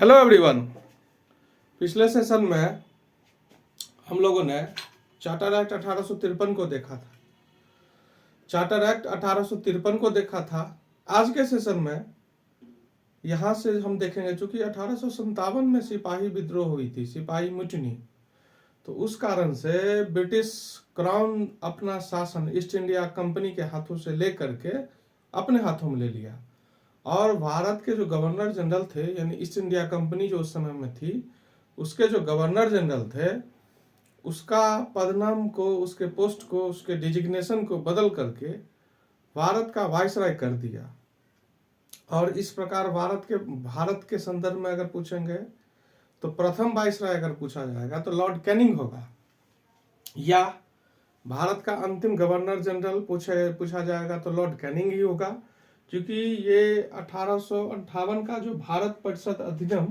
Hello everyone. पिछले session में हम लोगों ने चार्टर एक्ट 1853 को देखा था। चार्टर एक्ट 1853 को देखा था। आज के सेशन में यहाँ से हम देखेंगे, चूंकि 1857 में सिपाही विद्रोह हुई थी, सिपाही मुटनी, तो उस कारण से ब्रिटिश क्राउन अपना शासन ईस्ट इंडिया कंपनी के हाथों से लेकर के अपने हाथों में ले लिया और भारत के जो गवर्नर जनरल थे, यानी ईस्ट इंडिया कंपनी जो उस समय में थी, उसके जो गवर्नर जनरल थे, उसका पदनाम को, उसके पोस्ट को, उसके डिजिग्नेशन को बदल करके भारत का वाइसराय कर दिया। और इस प्रकार भारत के संदर्भ में अगर पूछेंगे तो प्रथम वाइसराय अगर पूछा जाएगा तो लॉर्ड कैनिंग होगा, या भारत का अंतिम गवर्नर जनरल पूछा जाएगा तो लॉर्ड कैनिंग ही होगा, क्योंकि ये 1858 का जो भारत परिषद अधिनियम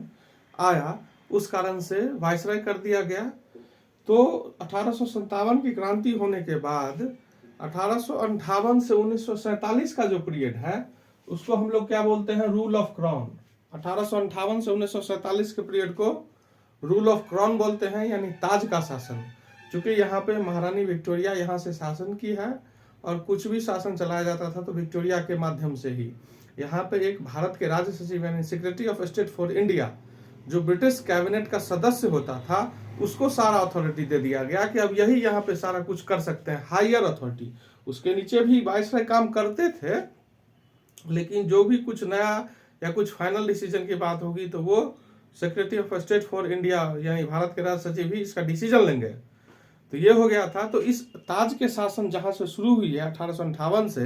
आया उस कारण से वाइसराय कर दिया गया। तो 1857 की क्रांति होने के बाद 1858 से 1947 का जो पीरियड है उसको हम लोग क्या बोलते हैं, रूल ऑफ क्राउन। 1858 से 1947 के पीरियड को रूल ऑफ क्राउन बोलते हैं, यानी ताज का शासन। क्योंकि यहाँ पे महारानी विक्टोरिया यहाँ से शासन की है और कुछ भी शासन चलाया जाता था तो विक्टोरिया के माध्यम से ही। यहाँ पे एक भारत के राज्य सचिव यानी secretary of state for India, जो ब्रिटिश कैबिनेट का सदस्य होता था, उसको सारा अथॉरिटी दे दिया गया कि अब यही यहाँ पे सारा कुछ कर सकते हैं, हायर अथॉरिटी। उसके नीचे भी वाइसराय काम करते थे, लेकिन जो भी कुछ नया या कुछ फाइनल डिसीजन की बात होगी तो वो secretary of state for India यानी भारत के राज्य सचिव ही इसका डिसीजन लेंगे। तो ये हो गया था। तो इस ताज के शासन जहां से शुरू हुई है 1858 से,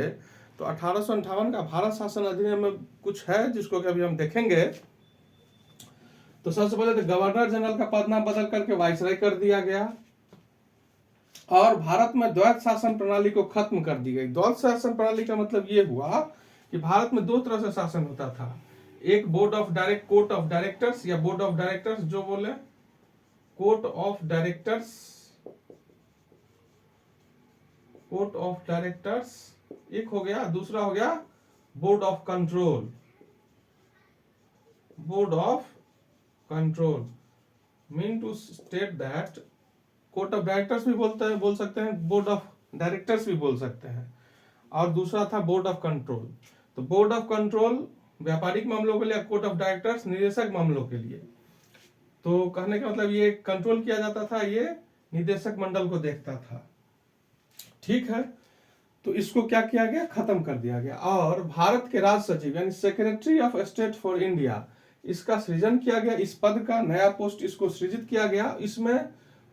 तो 1858 का भारत शासन अधिनियम में कुछ है जिसको कि अभी हम देखेंगे। तो सबसे पहले तो गवर्नर जनरल का पद नाम बदल करके वाइसराय कर दिया गया और भारत में द्वैत शासन प्रणाली को खत्म कर दी गई। द्वैत शासन प्रणाली का मतलब ये हुआ कि भारत में दो तरह से शासन होता था, एक कोर्ट ऑफ डायरेक्टर्स या बोर्ड ऑफ डायरेक्टर्स, जो बोले कोर्ट ऑफ डायरेक्टर्स एक हो गया, दूसरा हो गया board of control. Mean to state that court of directors भी बोल सकते हैं, बोर्ड ऑफ डायरेक्टर्स भी बोल सकते हैं, और दूसरा था बोर्ड ऑफ कंट्रोल। तो बोर्ड ऑफ कंट्रोल व्यापारिक मामलों के लिए, कोर्ट ऑफ डायरेक्टर्स निदेशक मामलों के लिए। तो कहने का मतलब ये कंट्रोल किया जाता था, ये निदेशक मंडल को देखता था। ठीक है, तो इसको क्या किया गया, खत्म कर दिया गया। और भारत के राज्य सचिव यानी secretary of state for India, इसका सृजन किया गया। इस पद का नया पोस्ट इसको सृजित किया गया। इसमें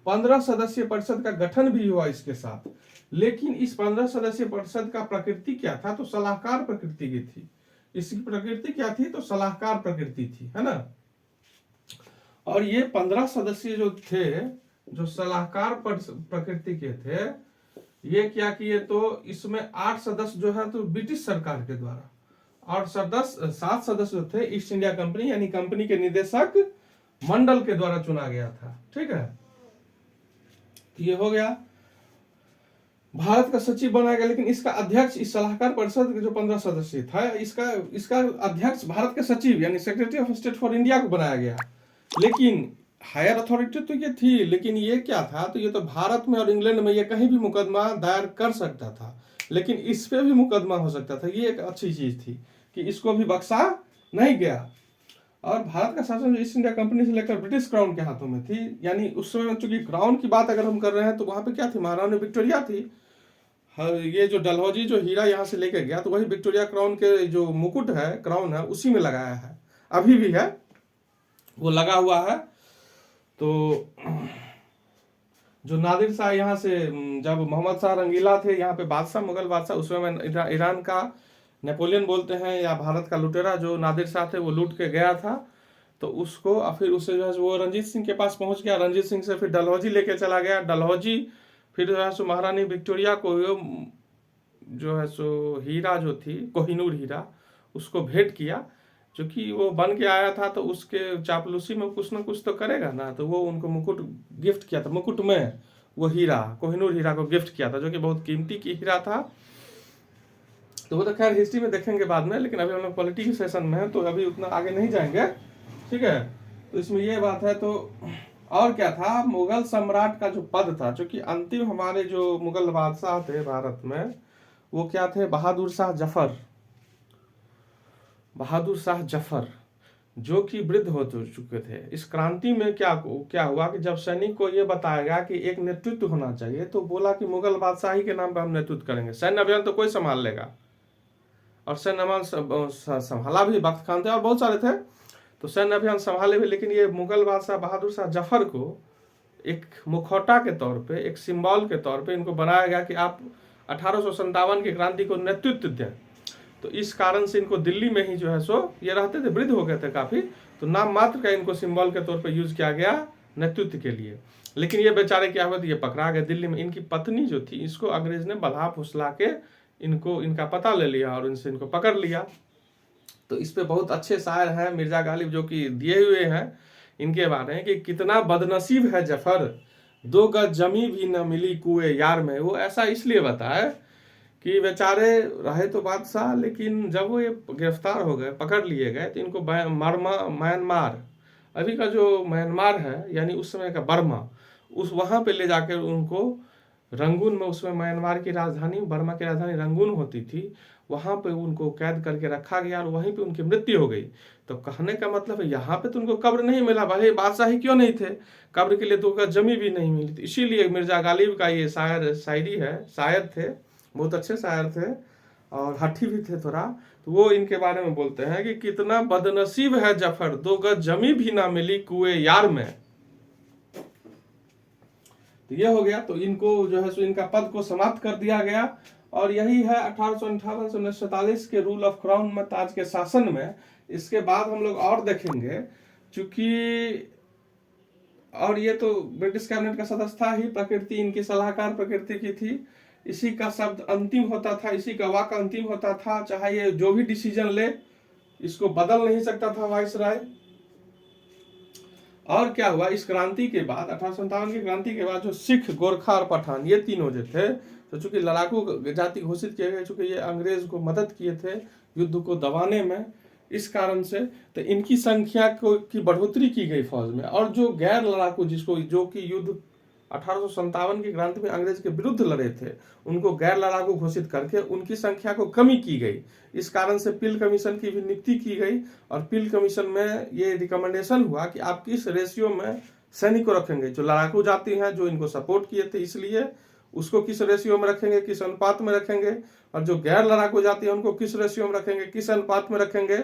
15 सदस्यीय परिषद का गठन भी हुआ इसके साथ। लेकिन इस 15 सदस्यीय परिषद का प्रकृति क्या था, तो सलाहकार प्रकृति की थी। इसकी प्रकृति क्या थी, तो सलाहकार प्रकृति थी, है ना। और ये 15 सदस्य जो थे, जो सलाहकार प्रकृति के थे, ये क्या किए, तो इसमें 8 सदस्य जो है तो ब्रिटिश सरकार के द्वारा, और 7 सदस्य जो थे ईस्ट इंडिया कंपनी यानी कंपनी के निदेशक मंडल के द्वारा चुना गया था। ठीक है, ये हो गया, भारत का सचिव बनाया गया। लेकिन इसका अध्यक्ष, इस सलाहकार परिषद के जो 15 सदस्य था, इसका अध्यक्ष भारत के सचिव यानी secretary of state for India को बनाया गया। लेकिन हायर अथॉरिटी तो ये थी, लेकिन ये क्या था, तो ये तो भारत में और इंग्लैंड में ये कहीं भी मुकदमा दायर कर सकता था, लेकिन इस पे भी मुकदमा हो सकता था। ये एक अच्छी चीज थी कि इसको भी बख्शा नहीं गया। और भारत का शासन ईस्ट इंडिया कंपनी से लेकर ब्रिटिश क्राउन के हाथों में थी। यानी उस समय चूंकि क्राउन की बात अगर हम कर रहे हैं तो वहां पे क्या थी, महारानी विक्टोरिया थी। ये जो डलहौजी जो हीरा यहाँ से लेकर गया, तो वही विक्टोरिया क्राउन के जो मुकुट है, क्राउन है, उसी में लगाया है, अभी भी है, वो लगा हुआ है। तो जो नादिर शाह यहाँ से, जब मोहम्मद शाह रंगीला थे यहाँ पे बादशाह, मुगल बादशाह, उस समय ईरान का नेपोलियन बोलते हैं या भारत का लुटेरा जो नादिर शाह थे, वो लूट के गया था। तो उसको फिर उससे जो है वो रंजीत सिंह के पास पहुंच गया, रंजीत सिंह से फिर डलहौजी लेके चला गया। डलहौजी फिर जो है सो महारानी विक्टोरिया को जो है सो हीरा जो थी, कोहिनूर हीरा, उसको भेंट किया। क्योंकि वो बन के आया था तो उसके चापलूसी में कुछ ना कुछ तो करेगा ना, तो वो उनको मुकुट गिफ्ट किया था। मुकुट में वो हीरा, कोहिनूर हीरा को गिफ्ट किया था, जो कि बहुत कीमती की हीरा था। तो वो तो खैर हिस्ट्री में देखेंगे बाद में, लेकिन अभी हम लोग पॉलिटिक्स सेशन में है तो अभी उतना आगे नहीं जाएंगे। ठीक है, तो इसमें ये बात है। तो और क्या था, मुगल सम्राट का जो पद था, जो कि अंतिम हमारे जो मुगल बादशाह थे भारत में, वो क्या थे, बहादुर शाह जफर। बहादुर शाह जफर जो कि वृद्ध हो चुके थे। इस क्रांति में क्या क्या हुआ कि जब सैनिक को ये बताया गया कि एक नेतृत्व होना चाहिए, तो बोला कि मुगल बादशाही के नाम पर हम नेतृत्व करेंगे, सैन्य अभियान तो कोई संभाल लेगा। और सैन्य अभियान संभाला भी, बख्त खान थे और बहुत सारे थे, तो सैन्य अभियान संभाले भी। लेकिन ये मुगल बादशाह बहादुर शाह जफर को एक मुखौटा के तौर पे, एक सिंबल के तौर पे इनको बनाया गया कि आप 1857 की क्रांति को नेतृत्व दें। तो इस कारण से इनको दिल्ली में ही जो है सो ये रहते थे, वृद्ध हो गए थे काफी, तो नाम मात्र का इनको सिंबल के तौर पे यूज किया गया नेतृत्व के लिए। लेकिन ये बेचारे क्या हुआ, ये पकड़ा गए दिल्ली में। इनकी पत्नी जो थी, इसको अंग्रेज ने बल्हा फुसला के इनको इनका पता ले लिया और इनसे इनको पकड़ लिया। तो इस पे बहुत अच्छे शायर हैं मिर्जा गालिब जो कि दिए हुए हैं इनके बारे में कि कितना बदनसीब है जफर, 2 गज जमी भी न मिली कुएं यार में। वो ऐसा इसलिए बताया कि बेचारे रहे तो बादशाह, लेकिन जब वो ये गिरफ्तार हो गए, पकड़ लिए गए, तो इनको म्यांमार, अभी का जो म्यांमार है यानी उस समय का बर्मा, उस वहाँ पे ले जाकर उनको रंगून में, उसमें म्यांमार की राजधानी, बर्मा की राजधानी रंगून होती थी, वहाँ पे उनको कैद करके रखा गया और वहीं पे उनकी मृत्यु हो गई। तो कहने का मतलब है यहाँ पे तो उनको कब्र नहीं मिला, भले बादशाही क्यों नहीं थे, कब्र के लिए तो उनका जमी भी नहीं मिली। इसीलिए मिर्जा गालिब का ये शायरी है, शायर थे, बहुत अच्छे शायर थे और हठी भी थे थोड़ा। तो वो इनके बारे में बोलते हैं कि कितना बदनसीब है जफर, 2 गज जमी भी ना मिली कुएं यार में। तो ये हो गया। तो इनको जो है सो इनका पद को समाप्त कर दिया गया। और यही है 1858 से 1947 के रूल ऑफ क्राउन में, ताज के शासन में। इसके बाद हम लोग और देखेंगे, चूंकि और ये तो ब्रिटिश कैबिनेट का सदस्य था ही, प्रकृति इनकी सलाहकार प्रकृति की थी, इसी का शब्द अंतिम होता था, इसी का वाक अंतिम होता था, चाहे ये जो भी डिसीजन ले इसको बदल नहीं सकता था वाइसराय। और क्या हुआ, इस क्रांति के बाद 1857 की क्रांति के बाद जो सिख, गोरखा और पठान, ये तीनों जो थे, तो चूंकि लड़ाकू जाति घोषित किए गए, चूंकि ये अंग्रेज को मदद किए थे युद्ध को दबाने में, इस कारण से तो इनकी संख्या को की बढ़ोतरी की गई फौज में। और जो गैर लड़ाकू, जिसको जो कि युद्ध 1857 की क्रांति में अंग्रेज के विरुद्ध लड़े थे, उनको गैर लड़ाकू घोषित करके उनकी संख्या को कमी की गई। इस कारण से पिल कमीशन की भी नियुक्ति की गई और पिल कमीशन में ये रिकमेंडेशन हुआ कि आप किस रेशियो में सैनिक को रखेंगे। जो लड़ाकू जाति हैं, जो इनको सपोर्ट किए थे, इसलिए उसको किस रेशियो में रखेंगे, किस अनुपात में रखेंगे, और जो गैर लड़ाकू जाति है उनको किस रेशियो में रखेंगे, किस अनुपात में रखेंगे,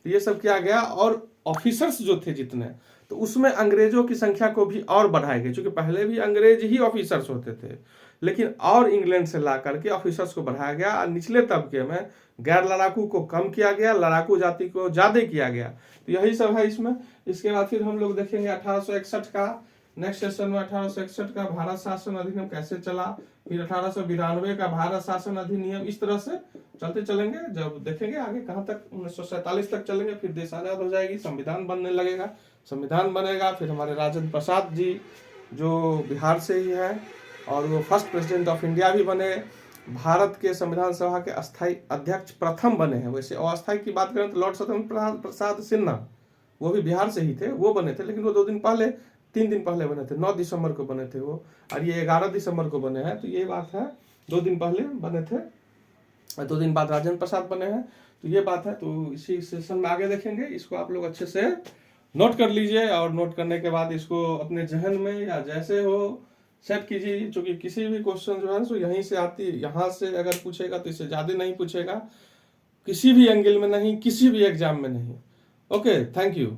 ये सब किया गया। और ऑफिसर्स जो थे जितने, तो उसमें अंग्रेजों की संख्या को भी और बढ़ाई गई, क्योंकि पहले भी अंग्रेज ही ऑफिसर्स होते थे, लेकिन और इंग्लैंड से ला करके ऑफिसर्स को बढ़ाया गया। और निचले तबके में गैर लड़ाकू को कम किया गया, लड़ाकू जाति को ज्यादा किया गया। तो यही सब है इसमें। इसके बाद फिर हम लोग देखेंगे 1861 का, नेक्स्ट सेशन में 1861 का भारत शासन अधिनियम कैसे चला, फिर 1892 का भारत शासन अधिनियम, इस तरह से चलते चलेंगे। जब देखेंगे आगे कहाँ तक, 1947 तक चलेंगे, फिर देश आजाद हो जाएगी, संविधान बनने लगेगा, संविधान बनेगा। फिर हमारे राजेंद्र प्रसाद जी जो बिहार से ही है और वो फर्स्ट प्रेसिडेंट ऑफ इंडिया भी बने, भारत के संविधान सभा के अस्थायी अध्यक्ष प्रथम बने हैं। वैसे अस्थायी की बात करें तो लॉर्ड सत्येंद्र प्रसाद सिन्हा, वो भी बिहार से ही थे, वो बने थे, लेकिन वो 3 दिन पहले बने थे, 9 दिसंबर को बने थे वो, और ये 11 दिसंबर को बने हैं। तो ये बात है, 2 दिन पहले बने थे, 2 दिन बाद राजेंद्र प्रसाद बने हैं। तो ये बात है। तो इसी सेशन में आगे देखेंगे, इसको आप लोग अच्छे से नोट कर लीजिए और नोट करने के बाद इसको अपने जहन में या जैसे हो सेट कीजिए, क्योंकि किसी भी क्वेश्चन जो है सो यहीं से आती है, यहाँ से अगर पूछेगा तो इससे ज़्यादा नहीं पूछेगा, किसी भी एंगल में नहीं, किसी भी एग्जाम में नहीं। Okay, thank you.